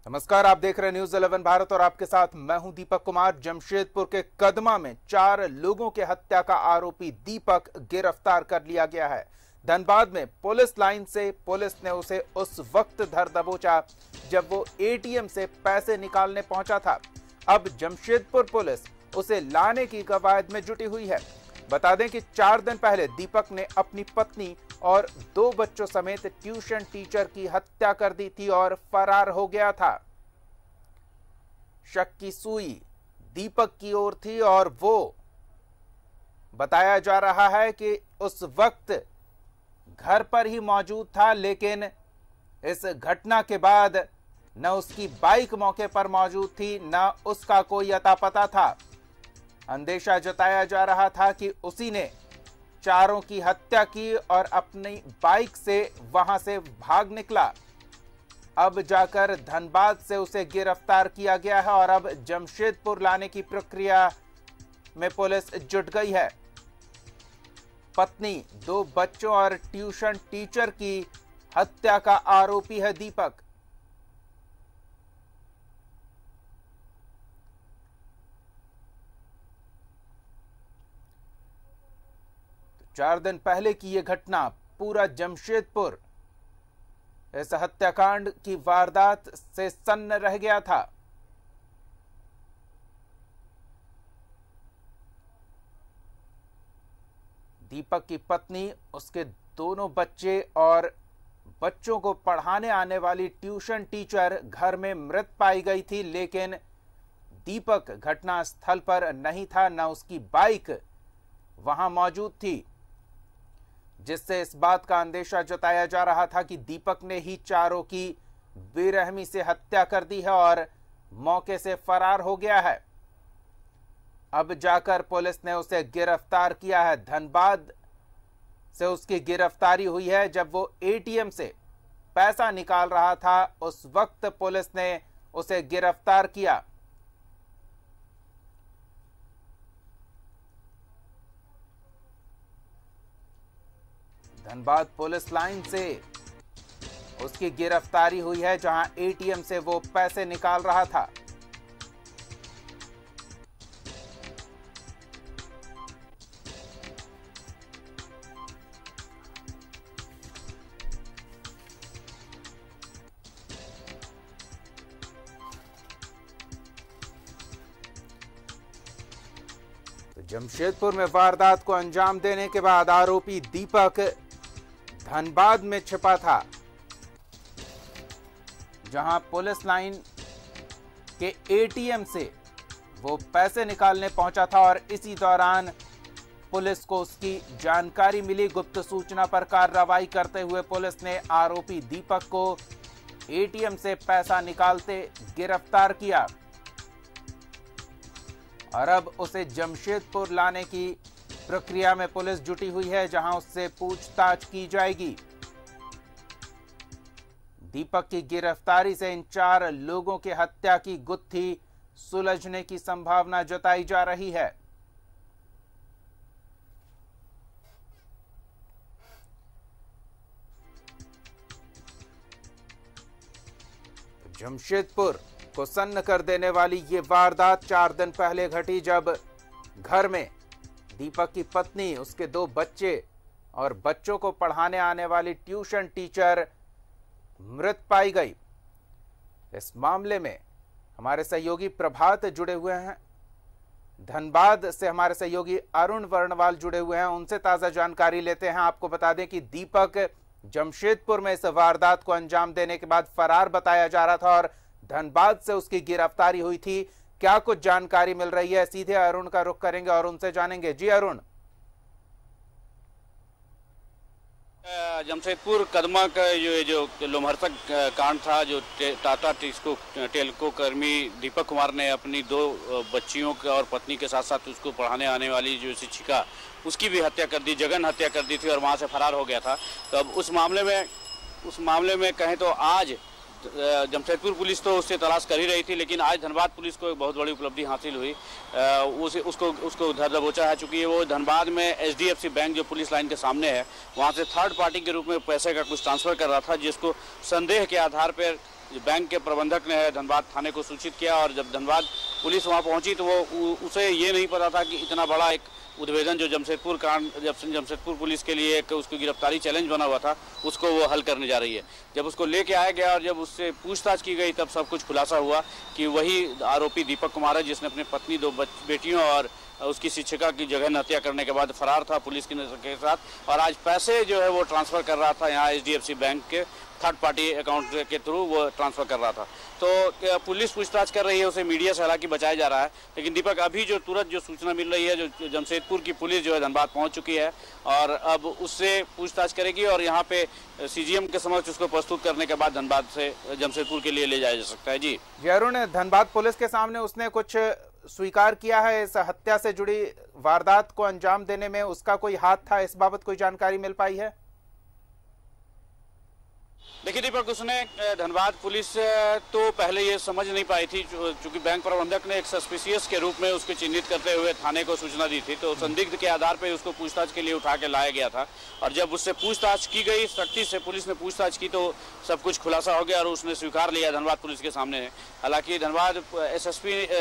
नमस्कार, आप देख रहे हैं न्यूज 11 भारत और आपके साथ मैं हूं दीपक कुमार। जमशेदपुर के कदमा में 4 लोगों के हत्या का आरोपी दीपक गिरफ्तार कर लिया गया है। धनबाद में पुलिस लाइन से पुलिस ने उसे उस वक्त धर दबोचा जब वो एटीएम से पैसे निकालने पहुंचा था। अब जमशेदपुर पुलिस उसे लाने की कवायद में जुटी हुई है। बता दें कि 4 दिन पहले दीपक ने अपनी पत्नी और 2 बच्चों समेत ट्यूशन टीचर की हत्या कर दी थी और फरार हो गया था। शक की सुई दीपक की ओर थी और वो बताया जा रहा है कि उस वक्त घर पर ही मौजूद था, लेकिन इस घटना के बाद न उसकी बाइक मौके पर मौजूद थी, न उसका कोई अता पता था। अंदेशा जताया जा रहा था कि उसी ने 4 की हत्या की और अपनी बाइक से वहां से भाग निकला। अब जाकर धनबाद से उसे गिरफ्तार किया गया है और अब जमशेदपुर लाने की प्रक्रिया में पुलिस जुट गई है। पत्नी, 2 बच्चों और ट्यूशन टीचर की हत्या का आरोपी है दीपक। तो 4 दिन पहले की यह घटना, पूरा जमशेदपुर इस हत्याकांड की वारदात से सन्न रह गया था। दीपक की पत्नी, उसके दोनों बच्चे और बच्चों को पढ़ाने आने वाली ट्यूशन टीचर घर में मृत पाई गई थी, लेकिन दीपक घटना स्थल पर नहीं था, न उसकी बाइक वहां मौजूद थी, जिससे इस बात का अंदेशा जताया जा रहा था कि दीपक ने ही 4 की बेरहमी से हत्या कर दी है और मौके से फरार हो गया है। अब जाकर पुलिस ने उसे गिरफ्तार किया है। धनबाद से उसकी गिरफ्तारी हुई है जब वो एटीएम से पैसा निकाल रहा था, उस वक्त पुलिस ने उसे गिरफ्तार किया। धनबाद पुलिस लाइन से उसकी गिरफ्तारी हुई है जहां एटीएम से वो पैसे निकाल रहा था। तो जमशेदपुर में वारदात को अंजाम देने के बाद आरोपी दीपक धनबाद में छिपा था, जहां पुलिस लाइन के एटीएम से वो पैसे निकालने पहुंचा था और इसी दौरान पुलिस को उसकी जानकारी मिली। गुप्त सूचना पर कार्रवाई करते हुए पुलिस ने आरोपी दीपक को एटीएम से पैसा निकालते गिरफ्तार किया और अब उसे जमशेदपुर लाने की प्रक्रिया में पुलिस जुटी हुई है, जहां उससे पूछताछ की जाएगी। दीपक की गिरफ्तारी से इन 4 लोगों की हत्या की गुत्थी सुलझने की संभावना जताई जा रही है। जमशेदपुर को सन्न कर देने वाली ये वारदात 4 दिन पहले घटी, जब घर में दीपक की पत्नी, उसके 2 बच्चे और बच्चों को पढ़ाने आने वाली ट्यूशन टीचर मृत पाई गई। इस मामले में हमारे सहयोगी प्रभात जुड़े हुए हैं, धनबाद से हमारे सहयोगी अरुण वर्णवाल जुड़े हुए हैं, उनसे ताजा जानकारी लेते हैं। आपको बता दें कि दीपक जमशेदपुर में इस वारदात को अंजाम देने के बाद फरार बताया जा रहा था और धनबाद से उसकी गिरफ्तारी हुई थी। क्या कुछ जानकारी मिल रही है? सीधे अरुण का रुख करेंगे और उनसे जानेंगे। जी अरुण। जमशेदपुर कदमा का जो लोमहर्षक कांड था, जो टाटा टेल्को कर्मी दीपक कुमार ने अपनी 2 बच्चियों और पत्नी के साथ साथ उसको पढ़ाने आने वाली जो शिक्षिका, उसकी भी हत्या कर दी, जघन हत्या कर दी थी और वहां से फरार हो गया था। तो अब उस मामले में कहें तो आज जमशेदपुर पुलिस तो उससे तलाश कर ही रही थी, लेकिन आज धनबाद पुलिस को एक बहुत बड़ी उपलब्धि हासिल हुई। उसको उधर दबोचा है, चूँकि वो धनबाद में HDFC बैंक जो पुलिस लाइन के सामने है, वहाँ से थर्ड पार्टी के रूप में पैसे का कुछ ट्रांसफ़र कर रहा था, जिसको संदेह के आधार पर बैंक के प्रबंधक ने धनबाद थाने को सूचित किया। और जब धनबाद पुलिस वहां पहुंची तो उसे ये नहीं पता था कि इतना बड़ा एक उद्भेदन जो जमशेदपुर पुलिस के लिए एक उसकी गिरफ्तारी चैलेंज बना हुआ था, उसको वो हल करने जा रही है। जब उसको लेके आया गया और जब उससे पूछताछ की गई, तब सब कुछ खुलासा हुआ कि वही आरोपी दीपक कुमार है, जिसने अपनी पत्नी, 2 बेटियों और उसकी शिक्षिका की जघन्य हत्या करने के बाद फरार था पुलिस के साथ, और आज पैसे जो है वो ट्रांसफ़र कर रहा था यहाँ HDFC बैंक के थर्ड पार्टी अकाउंट के थ्रू वो ट्रांसफ़र कर रहा था। तो पुलिस पूछताछ कर रही है, उसे मीडिया से हालांकि बचाया जा रहा है, लेकिन दीपक अभी जो तुरंत जो सूचना मिल रही है, जो जमशेदपुर की पुलिस जो है धनबाद पहुंच चुकी है और अब उससे पूछताछ करेगी और यहाँ पे CGM के समक्ष उसको प्रस्तुत करने के बाद धनबाद से जमशेदपुर के लिए ले जाया जा सकता है। जी अरुण, धनबाद पुलिस के सामने उसने कुछ स्वीकार किया है इस हत्या से जुड़ी वारदात को अंजाम देने में उसका कोई हाथ था, इस बाबत कोई जानकारी मिल पाई है? देखिए दीपक, उसने धनबाद पुलिस तो पहले ये समझ नहीं पाई थी, चूंकि बैंक प्रबंधक ने एक सस्पिशियस के रूप में उसको चिन्हित करते हुए थाने को सूचना दी थी, तो संदिग्ध के आधार पर उसको पूछताछ के लिए उठा के लाया गया था। और जब उससे पूछताछ की गई, सख्ती से पुलिस ने पूछताछ की, तो सब कुछ खुलासा हो गया और उसने स्वीकार लिया धनबाद पुलिस के सामने। हालांकि धनबाद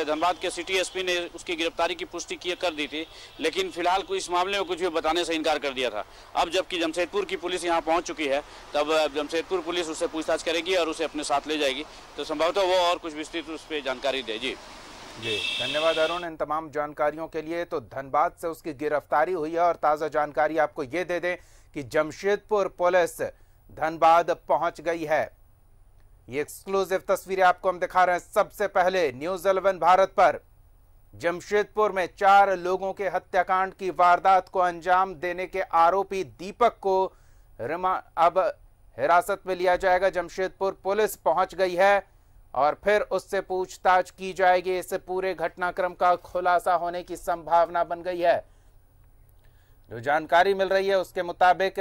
धनबाद के सिटी SP ने उसकी गिरफ्तारी की पुष्टि कर दी थी, लेकिन फिलहाल इस मामले में कुछ भी बताने से इनकार कर दिया था। अब जबकि जमशेदपुर की पुलिस यहाँ पहुँच चुकी है, तब जमशेदपुर पुलिस उससे पूछताछ करेगी और उसे अपने साथ ले जाएगी, तो संभवतः वो और कुछ विस्तृत उस पर जानकारी दे। जी धन्यवाद अरुण इन तमाम जानकारियों के लिए। तो धनबाद से उसकी गिरफ्तारी हुई है और ताज़ा जानकारी आपको ये दे दें कि जमशेदपुर पुलिस धनबाद पहुंच गई है। ये एक्सक्लूसिव तस्वीरें आपको हम दिखा रहे हैं सबसे पहले न्यूज़ 11 भारत पर। जमशेदपुर में 4 लोगों के हत्याकांड की वारदात को अंजाम देने के आरोपी दीपक को अब हिरासत में लिया जाएगा। जमशेदपुर पुलिस पहुंच गई है और फिर उससे पूछताछ की जाएगी। इस पूरे घटनाक्रम का खुलासा होने की संभावना बन गई है। जो जानकारी मिल रही है उसके मुताबिक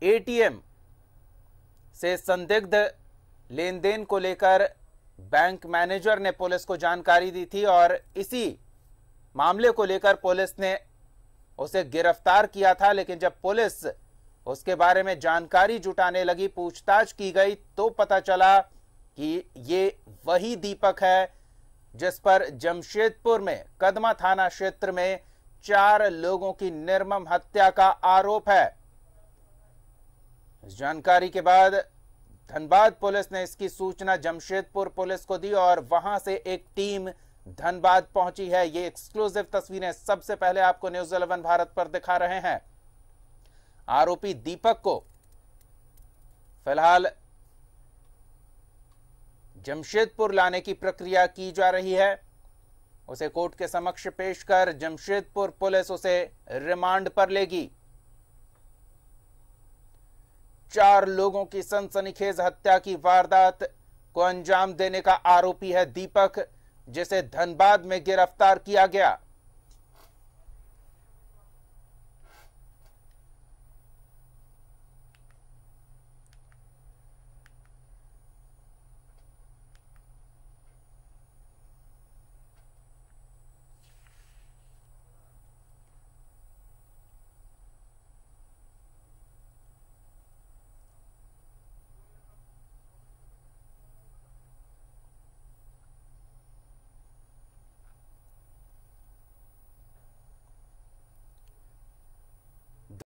ATM से संदिग्ध लेन देन को लेकर बैंक मैनेजर ने पुलिस को जानकारी दी थी और इसी मामले को लेकर पुलिस ने उसे गिरफ्तार किया था। लेकिन जब पुलिस उसके बारे में जानकारी जुटाने लगी, पूछताछ की गई, तो पता चला कि ये वही दीपक है जिस पर जमशेदपुर में कदमा थाना क्षेत्र में 4 लोगों की निर्मम हत्या का आरोप है। इस जानकारी के बाद धनबाद पुलिस ने इसकी सूचना जमशेदपुर पुलिस को दी और वहां से एक टीम धनबाद पहुंची है। ये एक्सक्लूसिव तस्वीरें सबसे पहले आपको न्यूज़ 11 भारत पर दिखा रहे हैं। आरोपी दीपक को फिलहाल जमशेदपुर लाने की प्रक्रिया की जा रही है। उसे कोर्ट के समक्ष पेश कर जमशेदपुर पुलिस उसे रिमांड पर लेगी। 4 लोगों की सनसनीखेज हत्या की वारदात को अंजाम देने का आरोपी है दीपक, जिसे धनबाद में गिरफ्तार किया गया।